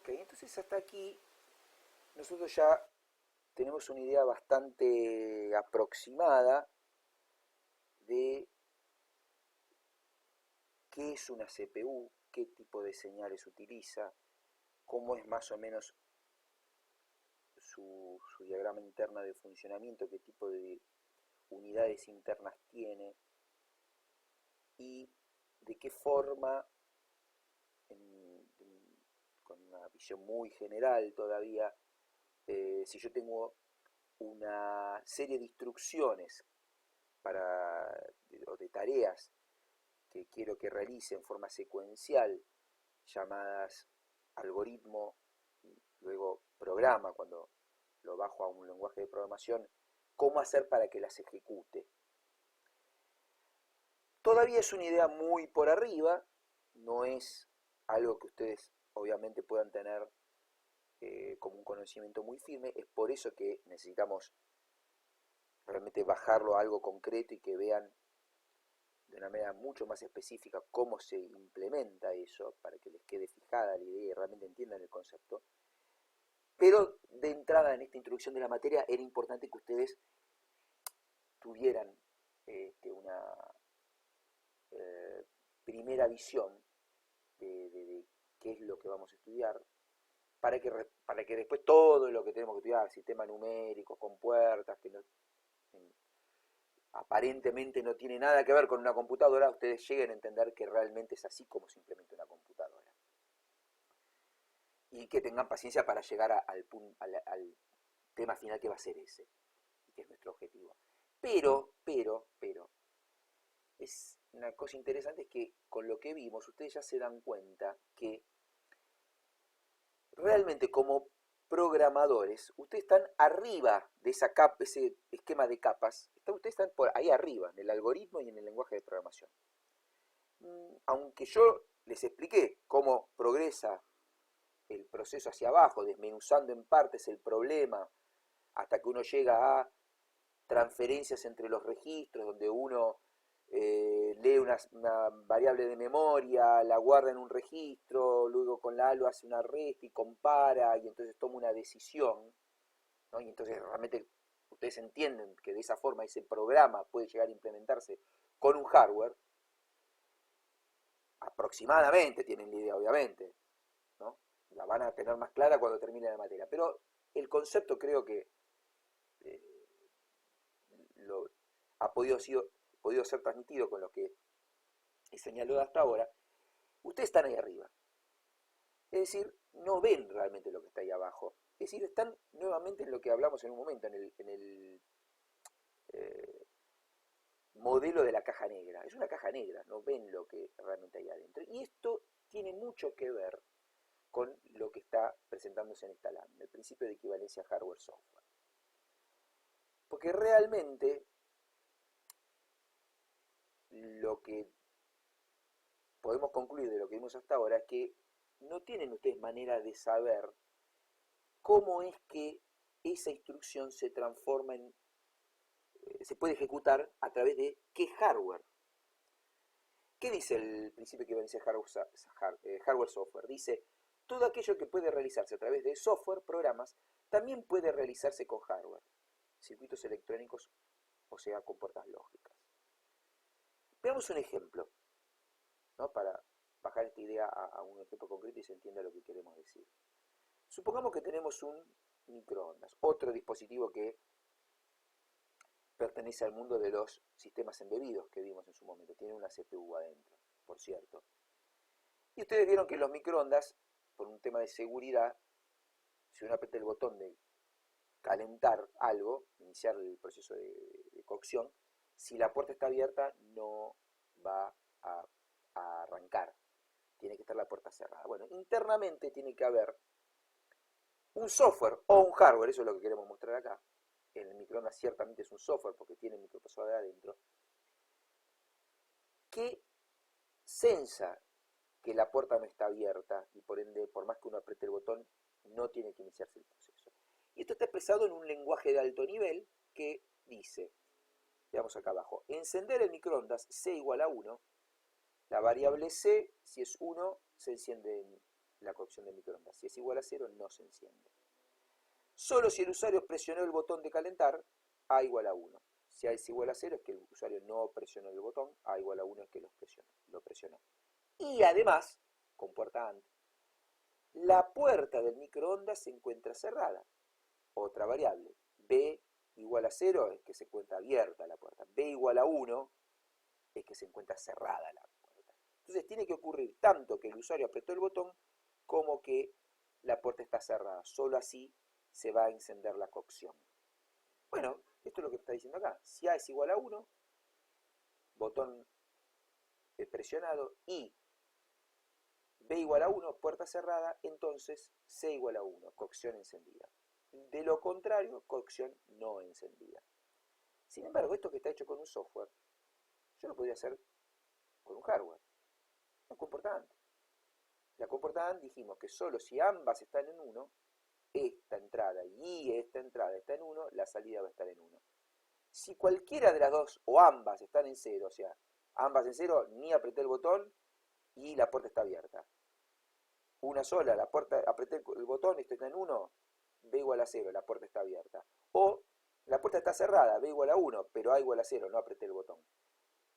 Ok, entonces hasta aquí nosotros ya tenemos una idea bastante aproximada de qué es una CPU, qué tipo de señales utiliza, cómo es más o menos su diagrama interno de funcionamiento, qué tipo de unidades internas tiene y de qué forma, con una visión muy general todavía, si yo tengo una serie de instrucciones o de tareas que quiero que realice en forma secuencial, llamadas algoritmo y luego programa, cuando lo bajo a un lenguaje de programación, cómo hacer para que las ejecute. Todavía es una idea muy por arriba, no es algo que ustedes obviamente puedan tener como un conocimiento muy firme, es por eso que necesitamos realmente bajarlo a algo concreto y que vean de una manera mucho más específica cómo se implementa eso, para que les quede fijada la idea y realmente entiendan el concepto. Pero de entrada en esta introducción de la materia era importante que ustedes tuvieran una primera visión de qué es lo que vamos a estudiar, para que después todo lo que tenemos que estudiar, sistemas numéricos, con puertas, que no, aparentemente no tiene nada que ver con una computadora, ustedes lleguen a entender que realmente es así como se implementa una computadora. Y que tengan paciencia para llegar al tema final que va a ser ese, y que es nuestro objetivo. Pero, es una cosa interesante es que con lo que vimos, ustedes ya se dan cuenta que realmente como programadores, ustedes están arriba de esa capa, ese esquema de capas, ustedes están por ahí arriba, en el algoritmo y en el lenguaje de programación. Aunque yo les expliqué cómo progresa el proceso hacia abajo, desmenuzando en partes el problema, hasta que uno llega a transferencias entre los registros, donde uno lee una variable de memoria, la guarda en un registro, luego con la ALO hace una resta y compara, y entonces toma una decisión, ¿no? Y entonces realmente ustedes entienden que de esa forma ese programa puede llegar a implementarse con un hardware, aproximadamente tienen la idea, obviamente, ¿no? La van a tener más clara cuando termine la materia, pero el concepto creo que eh, lo, ha podido ser transmitido con lo que he señalado hasta ahora. Ustedes están ahí arriba, es decir, no ven realmente lo que está ahí abajo, es decir, están nuevamente en lo que hablamos en un momento, en el eh, modelo de la caja negra. Es una caja negra, no ven lo que realmente hay adentro. Y esto tiene mucho que ver con lo que está presentándose en esta lámina, el principio de equivalencia hardware-software. Porque realmente lo que podemos concluir de lo que vimos hasta ahora es que no tienen ustedes manera de saber cómo es que esa instrucción se transforma se puede ejecutar a través de qué hardware. ¿Qué dice el principio de equivalencia hardware-software? Dice, todo aquello que puede realizarse a través de software, programas, también puede realizarse con hardware, circuitos electrónicos, o sea, con puertas lógicas. Veamos un ejemplo, ¿no? Para bajar esta idea a un ejemplo concreto y se entienda lo que queremos decir. Supongamos que tenemos un microondas, otro dispositivo que pertenece al mundo de los sistemas embebidos que vimos en su momento. Tiene una CPU adentro, por cierto. Y ustedes vieron que los microondas, por un tema de seguridad, si uno aprieta el botón de calentar algo, iniciar el proceso de cocción, si la puerta está abierta no va a arrancar. Tiene que estar la puerta cerrada. Bueno, internamente tiene que haber un software o un hardware, eso es lo que queremos mostrar acá. El microondas ciertamente es un software porque tiene microprocesador adentro, que sensa que la puerta no está abierta y por ende, por más que uno apriete el botón, no tiene que iniciarse el proceso. Y esto está expresado en un lenguaje de alto nivel que dice, veamos acá abajo, encender el microondas C igual a 1, la variable C, si es 1, se enciende la cocción de microondas. Si es igual a 0, no se enciende. Solo si el usuario presionó el botón de calentar, A igual a 1. Si A es igual a 0 es que el usuario no presionó el botón, A igual a 1 es que lo presionó. Y además, con puerta AND, la puerta del microondas se encuentra cerrada. Otra variable. B igual a 0 es que se encuentra abierta la puerta. B igual a 1 es que se encuentra cerrada la puerta. Entonces tiene que ocurrir tanto que el usuario apretó el botón como que la puerta está cerrada. Solo así se va a encender la cocción. Bueno, esto es lo que está diciendo acá. Si A es igual a 1, botón presionado, y B igual a 1, puerta cerrada, entonces C igual a 1, cocción encendida. De lo contrario, cocción no encendida. Sin embargo, esto que está hecho con un software, yo lo podría hacer con un hardware, un comportante. La comportante dijimos que solo si ambas están en 1, esta entrada y esta entrada está en 1, la salida va a estar en 1. Si cualquiera de las dos o ambas están en 0, o sea, ambas en 0, ni apreté el botón y la puerta está abierta. Una sola, la puerta, apreté el botón, esto está en 1, B igual a 0, la puerta está abierta. O la puerta está cerrada, B igual a 1, pero A igual a 0, no apreté el botón.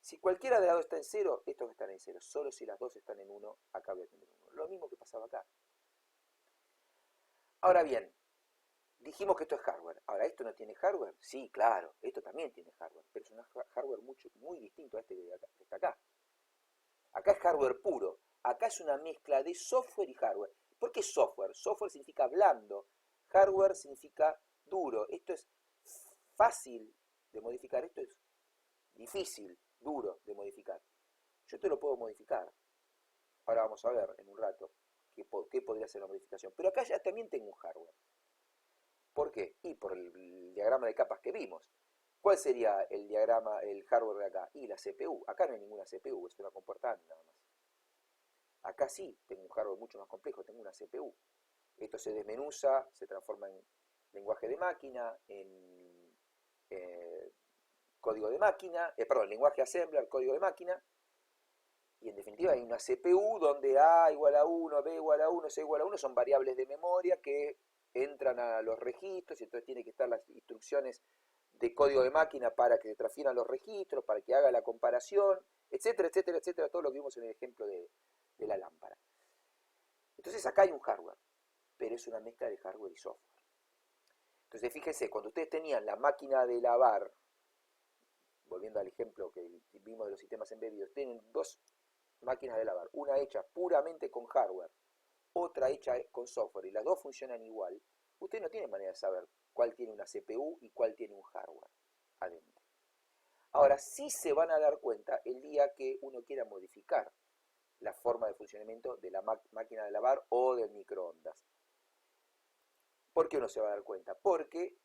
Si cualquiera de las dos está en 0, estos están en 0. Solo si las dos están en 1, acá voy a tener 1. Lo mismo que pasaba acá. Ahora bien, dijimos que esto es hardware. Ahora, ¿esto no tiene hardware? Sí, claro, esto también tiene hardware, pero es un hardware muy distinto a este que está acá. Acá es hardware puro. Acá es una mezcla de software y hardware. ¿Por qué software? Software significa blando. Hardware significa duro. Esto es fácil de modificar. Esto es difícil, duro de modificar. Yo te lo puedo modificar. Ahora vamos a ver en un rato qué podría ser la modificación. Pero acá ya también tengo un hardware. ¿Por qué? Y por el diagrama de capas que vimos. ¿Cuál sería el diagrama, el hardware de acá? Y la CPU. Acá no hay ninguna CPU, es una comportante nada más. Acá sí, tengo un hardware mucho más complejo, tengo una CPU. Esto se desmenuza, se transforma en lenguaje de máquina, en código de máquina, lenguaje assembler, código de máquina, y en definitiva hay una CPU donde A igual a 1, B igual a 1, C igual a 1 son variables de memoria que entran a los registros, y entonces tiene que estar las instrucciones de código de máquina para que se transfieran los registros, para que haga la comparación, etcétera, etcétera, etcétera, todo lo que vimos en el ejemplo de la lámpara. Entonces acá hay un hardware, pero es una mezcla de hardware y software. Entonces fíjense, cuando ustedes tenían la máquina de lavar, volviendo al ejemplo que vimos de los sistemas embebidos, tienen dos máquinas de lavar, una hecha puramente con hardware, otra hecha con software, y las dos funcionan igual, ustedes no tienen manera de saber cuál tiene una CPU y cuál tiene un hardware adentro. Ahora, sí se van a dar cuenta el día que uno quiera modificar la forma de funcionamiento de la máquina de lavar o del microondas. ¿Por qué uno se va a dar cuenta? Porque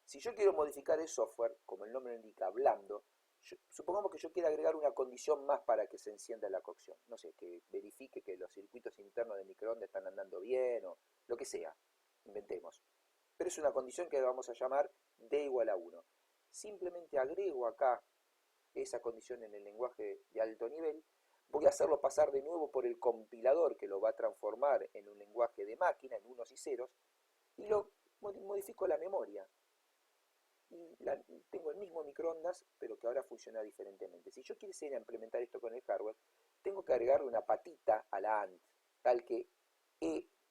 si yo quiero modificar el software, como el nombre lo indica, blando, supongamos que yo quiera agregar una condición más para que se encienda la cocción. No sé, que verifique que los circuitos internos de microondas están andando bien o lo que sea. Inventemos. Pero es una condición que vamos a llamar D igual a 1. Simplemente agrego acá esa condición en el lenguaje de alto nivel. Voy a hacerlo pasar de nuevo por el compilador que lo va a transformar en un lenguaje de máquina, en unos y ceros, y lo modifico la memoria. Y tengo el mismo microondas, pero que ahora funciona diferentemente. Si yo quisiera implementar esto con el hardware, tengo que agregarle una patita a la AND, tal que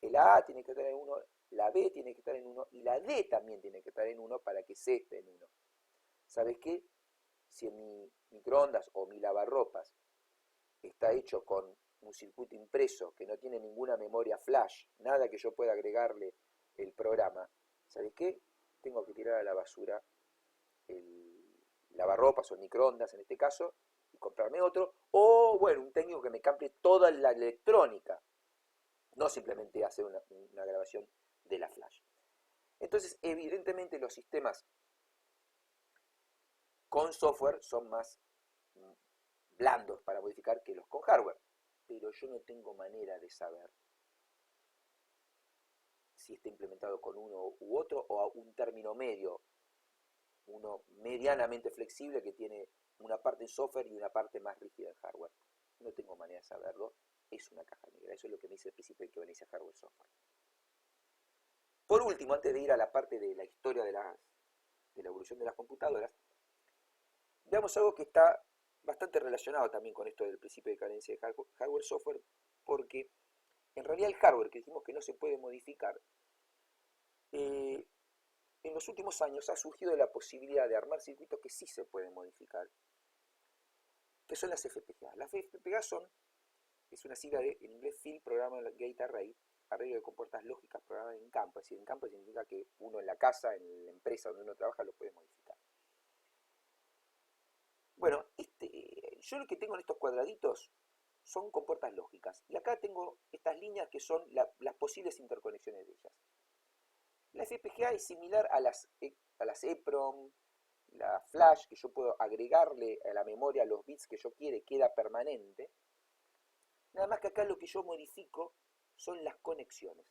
la A tiene que estar en 1, la B tiene que estar en 1 y la D también tiene que estar en 1 para que C esté en 1. ¿Sabes qué? Si en mi microondas o mi lavarropas está hecho con un circuito impreso que no tiene ninguna memoria flash, nada que yo pueda agregarle el programa, ¿sabes qué? Tengo que tirar a la basura el lavarropas o el microondas en este caso y comprarme otro, o bueno, un técnico que me cambie toda la electrónica, no simplemente hacer una grabación de la flash. Entonces, evidentemente los sistemas con software son más blandos para modificar que los con hardware, pero yo no tengo manera de saber si está implementado con uno u otro o a un término medio, uno medianamente flexible que tiene una parte en software y una parte más rígida en hardware. No tengo manera de saberlo, es una caja negra. Eso es lo que me dice el principio de equivalencia hardware-software. Por último, antes de ir a la parte de la historia de la evolución de las computadoras, veamos algo que está bastante relacionado también con esto del principio de equivalencia de hardware-software, porque en realidad el hardware que dijimos que no se puede modificar, en los últimos años ha surgido la posibilidad de armar circuitos que sí se pueden modificar, que son las FPGA. Las FPGA es una sigla en inglés Field Programmable Gate Array, arreglo de compuertas lógicas programadas en campo. Es decir, en campo significa que uno en la casa, en la empresa donde uno trabaja, lo puede modificar. Bueno, yo lo que tengo en estos cuadraditos son compuertas lógicas. Y acá tengo estas líneas que son las posibles interconexiones de ellas. La FPGA es similar a las EEPROM, la flash, que yo puedo agregarle a la memoria los bits que yo quiera y queda permanente. Nada más que acá lo que yo modifico son las conexiones.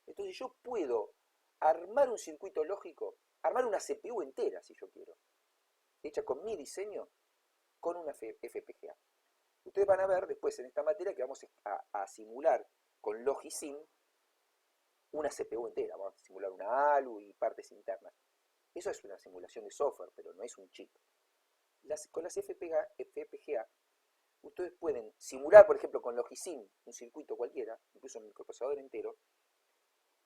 Entonces yo puedo armar un circuito lógico, armar una CPU entera si yo quiero, hecha con mi diseño, con una FPGA. Ustedes van a ver después en esta materia que vamos a simular con Logisim una CPU entera. Vamos a simular una ALU y partes internas. Eso es una simulación de software, pero no es un chip. Con las FPGA, ustedes pueden simular, por ejemplo, con Logisim, un circuito cualquiera, incluso un microprocesador entero,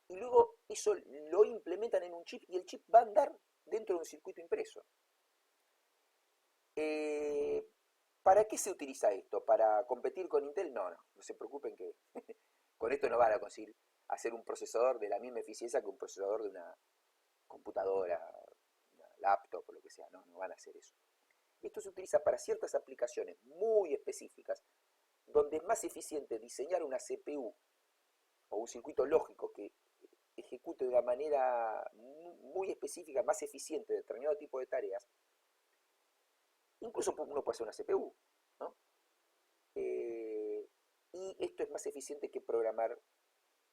y luego eso lo implementan en un chip y el chip va a andar dentro de un circuito impreso. ¿Para qué se utiliza esto? ¿Para competir con Intel? No se preocupen que con esto no van a conseguir hacer un procesador de la misma eficiencia que un procesador de una computadora, una laptop o lo que sea. No van a hacer eso. Esto se utiliza para ciertas aplicaciones muy específicas, donde es más eficiente diseñar una CPU o un circuito lógico que ejecute de una manera muy específica, más eficiente determinado tipo de tareas. Incluso uno puede hacer una CPU, ¿no? Y esto es más eficiente que programar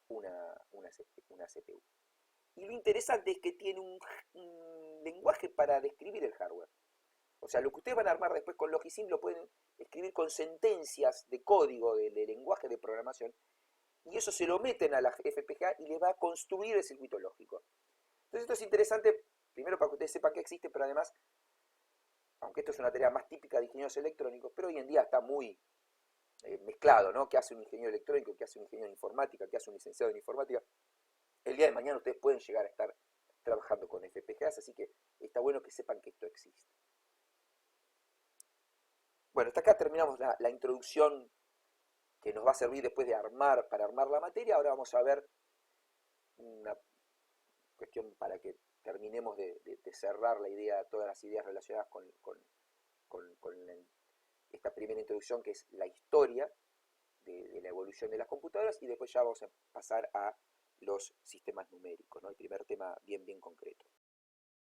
una CPU. Y lo interesante es que tiene un lenguaje para describir el hardware. O sea, lo que ustedes van a armar después con Logisim lo pueden escribir con sentencias de código, de lenguaje de programación, y eso se lo meten a la FPGA y le va a construir el circuito lógico. Entonces esto es interesante, primero para que ustedes sepan que existe, pero además, aunque esto es una tarea más típica de ingenieros electrónicos, pero hoy en día está muy mezclado, ¿no? ¿Qué hace un ingeniero electrónico? ¿Qué hace un ingeniero en informática? ¿Qué hace un licenciado en informática? El día de mañana ustedes pueden llegar a estar trabajando con FPGAs, así que está bueno que sepan que esto existe. Bueno, hasta acá terminamos la introducción que nos va a servir después para armar la materia. Ahora vamos a ver una cuestión para que terminemos de cerrar la idea, todas las ideas relacionadas con esta primera introducción, que es la historia de la evolución de las computadoras, y después ya vamos a pasar a los sistemas numéricos, ¿no? El primer tema bien concreto.